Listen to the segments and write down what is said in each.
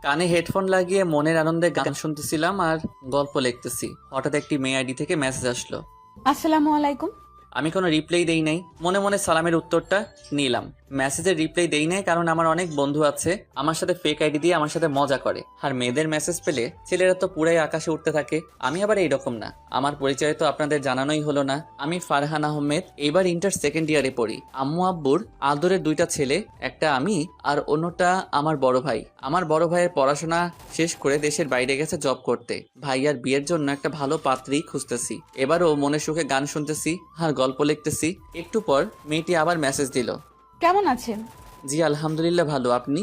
কানে হেডফোন লাগিয়ে মনের আনন্দে গান শুনতেছিলাম আর গল্প লিখতেছি। হঠাৎ একটি মেয়ে আইডি থেকে মেসেজ আসলো। আসসালামু আলাইকুম। আমি কোনো রিপ্লাই দেই নাই, মনে মনে সালামের উত্তরটা নিলাম। মেসেজের রিপ্লাই দেই নাই কারণ আমার অনেক বন্ধু আছে আমার সাথে ফেক আইডি দিয়ে আমার সাথে মজা করে। আর মেয়েদের মেসেজ পেলে ছেলেরা তো পুরাই আকাশে উঠতে থাকে, আমি আবার এইরকম না। আমার পরিচয় তো আপনাদের জানানোই হলো না। আমি ফারহান আহমেদ, এবার ইন্টার সেকেন্ড ইয়ারে পড়ি। আম্মু আব্বুর আদরের দুইটা ছেলে, একটা আমি আর অন্যটা আমার বড় ভাই। আমার বড় ভাইয়ের পড়াশোনা শেষ করে দেশের বাইরে গেছে জব করতে। ভাইয়ার বিয়ের জন্য একটা ভালো পাত্রী খুঁজতেছি। এবারও মনে সুখে গান শুনতেছি আর গল্প লিখতেছি। একটু পর মেয়েটি আবার মেসেজ দিল। কেমন আছেন? জি আলহামদুলিল্লাহ ভালো, আপনি?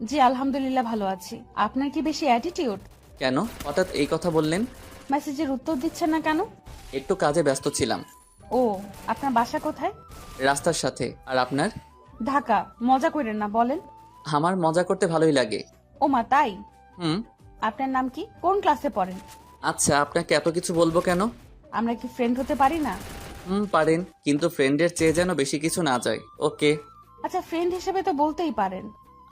জি আলহামদুলিল্লাহ ভালো আছি। আপনার কি বেশি অ্যাটিটিউড? কেন হঠাৎ এই কথা বললেন? মেসেজের উত্তর দিচ্ছেন না কেন? একটু কাজে ব্যস্ত ছিলাম। ও, আপনার বাসা কোথায়? রাস্তার সাথে। আর আপনার? ঢাকা। মজা করেন না, বলেন। আমার মজা করতে ভালোই লাগে। ও মা, তাই? হুম। আপনার নাম কি? কোন ক্লাসে পড়েন? আচ্ছা, আপনাকে এত কিছু বলবো কেন? আমরা কি ফ্রেন্ড হতে পারি না? পারেন, কিন্তু ফ্রেন্ডের চেয়ে যেন বেশি কিছু না যায়। ওকে। আচ্ছা, ফ্রেন্ড হিসেবে তো বলতেই পারেন।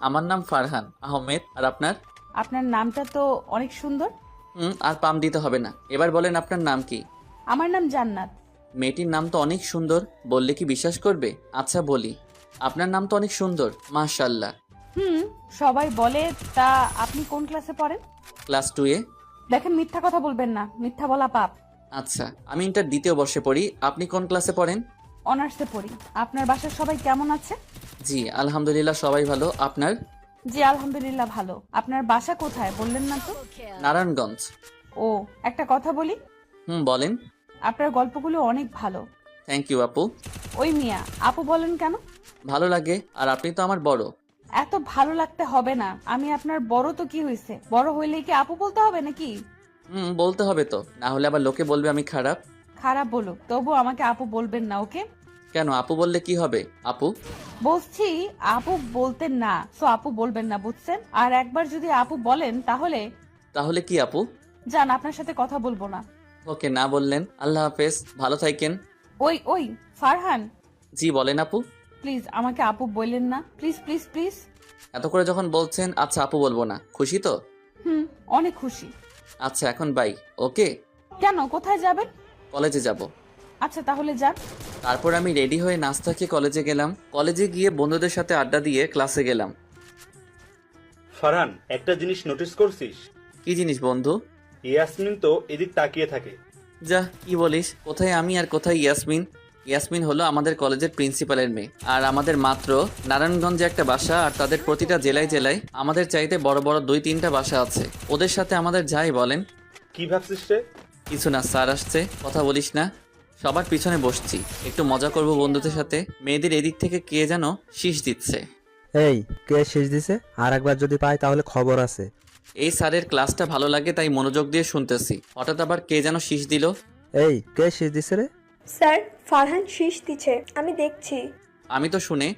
আমার নাম ফারহান আহমেদ। আর আপনার? আপনার নামটা তো অনেক সুন্দর। আর পাম দিতে হবে না। এবার বলেন আপনার নাম কি? আমার নাম জান্নাত। মেয়েটির নাম তো অনেক সুন্দর, বললে কি বিশ্বাস করবে? আচ্ছা বলি, আপনার নাম তো অনেক সুন্দর, মাশাআল্লাহ। হুম, সবাই বলে। তা আপনি কোন ক্লাসে পড়েন? ক্লাস 2-এ। দেখেন, মিথ্যা কথা বলবেন না, মিথ্যা বলা পাপ। আচ্ছা, আমি ইন্টার দ্বিতীয় বর্ষে পড়ি। আপনি কোন ক্লাসে পড়েন? অনার্সে পড়ি। আপনার বাসার সবাই কেমন আছে? জি আলহামদুলিল্লাহ সবাই ভালো, আপনার? জি আলহামদুলিল্লাহ ভালো। আপনার বাসা কোথায় বললেন না তো? নারায়ণগঞ্জ। ও, একটা কথা বলি। বলেন। আপনার গল্পগুলো অনেক ভালো। থ্যাংক ইউ আপু। ওই মিয়া, আপু বলেন কেন? ভালো লাগে, আর আপনি তো আমার বড়। এত ভালো লাগতে হবে না। আমি আপনার বড় তো কি হয়েছে, বড় হইলেই কি আপু বলতে হবে নাকি? বলতে হবে তো, না হলে আবার লোকে বলবে আমি খারাপ। খারাপ বলুক, তবু আমাকে আপু বলবেন না, ওকে? কেন, আপু বললে কি হবে? আপু। বলছি আপু বলতেন না, তো আপু বলবেন না, বুঝছেন? আর একবার যদি আপু বলেন তাহলে তাহলে কি আপু? যান, আপনার সাথে কথা বলবো না। ওকে, না বললেন। আল্লাহ হাফেজ, ভালো থাকেন। ওই ওই, ফারহান, জি বলেন আপু। প্লিজ আমাকে আপু বললেন না, প্লিজ প্লিজ প্লিজ। এত করে যখন বলছেন, আচ্ছা আপু বলবো না, খুশি তো? হুম, অনেক খুশি। আচ্ছা এখন বাই। ওকে। কেন, কোথায় যাবেন? কলেজে যাব। আচ্ছা তাহলে যান। তারপর আমি রেডি হয়ে নাস্তা খেয়ে কলেজে গেলাম। কলেজে গিয়ে বন্ধুদের সাথে আড্ডা দিয়ে ক্লাসে গেলাম। ফারহান, একটা জিনিস নোটিস করছিস? কি জিনিস বন্ধু? ইয়াসমিন তো এদিক তাকিয়ে থাকে। যা, কি বলিস? কোথায় আমি আর কোথায় ইয়াসমিন? ইয়াসমিন হলো আমাদের কলেজের প্রিন্সিপালের মেয়ে, আর আমাদের মাত্র নারায়ণগঞ্জে একটা বাসা, আর তাদের প্রতিটা জেলায় জেলায় আমাদের চাইতে বড় বড় 2-3টা বাসা আছে। ওদের সাথে আমাদের যাই বলেন। কি ভাবছিস রে? কিছু না, স্যার আসছে, কথা বলিস না। সবার পিছনে বসছি, একটু মজা করব বন্ধুদের সাথে। মেয়েদের এদিক থেকে কে যেন শীষ দিচ্ছে। এই, কে শেষ দিছে? আর একবার যদি পাই তাহলে খবর আছে। এই স্যারের ক্লাসটা ভালো লাগে তাই মনোযোগ দিয়ে শুনতেছি, হঠাৎ আবার কে যেন শীষ দিল। এই, কে শেষ দিছে রে? স্যার, ফারহান শীষ দিচ্ছে, আমি দেখছি। আমি তো শুনে